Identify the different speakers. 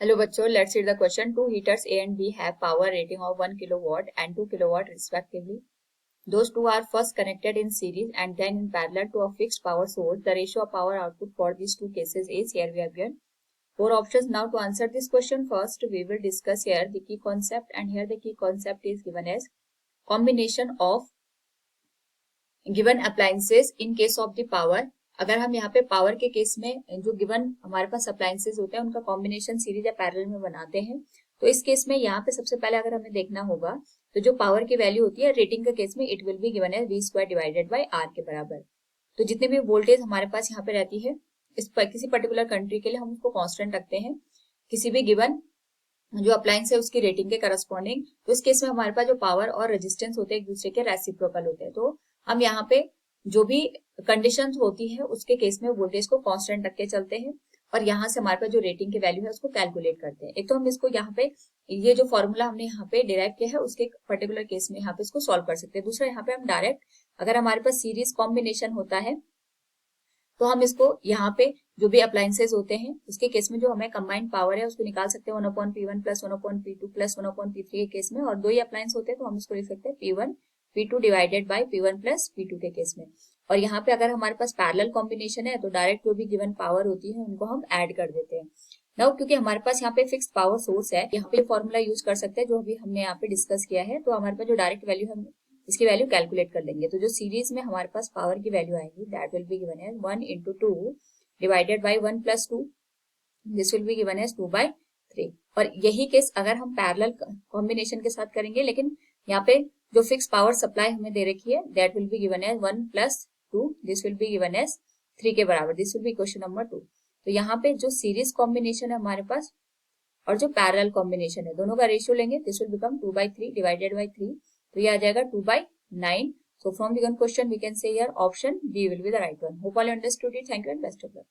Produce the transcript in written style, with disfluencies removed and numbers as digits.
Speaker 1: Hello बच्चों, let's read the question. Two heaters A and B have power rating of 1 kilowatt and 2 kilowatt respectively. Those two are first connected in series and then in parallel to a fixed power source. The ratio of power output for these two cases is, here we have given four options. Now to answer this question, first we will discuss here the key concept, and here the key concept is given as combination of given appliances in case of the power. अगर हम यहाँ पे power के case में जो given हमारे पास appliances होते हैं उनका कॉम्बिनेशन सीरीज या पैरेलल में बनाते हैं, तो इस केस में यहाँ पे सबसे पहले अगर हमें देखना होगा तो जो पावर की वैल्यू होती है रेटिंग के केस में इट विल बी गिवन है v square divided by r के बराबर। तो जितने भी वोल्टेज हमारे पास यहाँ पे रहती है किसी पर्टिकुलर कंट्री के लिए हम उसको कॉन्स्टेंट रखते हैं किसी भी गिवन जो अप्लायंस है उसकी रेटिंग के करस्पॉन्डिंग। तो इस केस में हमारे पास जो पावर और रेजिस्टेंस होते हैं एक दूसरे के रेसिप्रोकल होते हैं, तो हम यहाँ पे जो भी कंडीशंस होती है उसके केस में वोल्टेज को कांस्टेंट रख के चलते हैं और यहाँ से हमारे पास जो रेटिंग की वैल्यू है उसको कैलकुलेट करते हैं। एक तो हम इसको यहाँ पे ये जो फॉर्मूला हमने यहाँ पे डिराइव किया है उसके पर्टिकुलर केस में यहाँ पे इसको सॉल्व कर सकते हैं। दूसरा यहाँ पे हम डायरेक्ट अगर हमारे पास सीरीज कॉम्बिनेशन होता है तो हम इसको यहाँ पे जो भी अप्लायंसेज होते हैं उसके केस में जो हमें कंबाइंड पावर है उसको निकाल सकते हैं 1/P1 plus 1/P2 plus 1/P3 के केस में, और दो ही अप्लायंस होते हैं तो हम इसको लिख सकते हैं P1 P2 divided by P1 plus P2 के केस में। और यहाँ पे अगर हमारे पास पैरेलल कॉम्बिनेशन है तो डायरेक्ट जो भी गिवन पावर होती है उनको हम ऐड कर देते हैं। नाउ क्योंकि हमारे पास यहाँ पे फिक्स्ड पावर सोर्स है, यहाँ पे फॉर्मूला यूज कर सकते हैं जो अभी हमने यहाँ पे डिस्कस किया है, तो हमारे पास जो डायरेक्ट वैल्यू हम इसकी वैल्यू कैलकुलेट कर लेंगे। तो जो सीरीज में हमारे पास पावर की वैल्यू आएगी that will be given as 1 into 2 divided by 1 plus 2, this will be given as 2/3। और यही केस अगर हम पैरेलल कॉम्बिनेशन के साथ करेंगे, लेकिन यहाँ पे जो फिक्स पावर सप्लाई हमें दे रखी है that will be given as 1 plus 2, this will be given as 3 के बराबर। This will be question number 2। तो यहाँ पे जो सीरीज कॉम्बिनेशन है हमारे पास और जो पैरेलल कॉम्बिनेशन है दोनों का रेशियो लेंगे, this will become 2/3 divided by 3, तो ये आ जाएगा 2/9। So from the given question we can say here option B will be the right one. Hope all you understood it. Thank you and best of luck.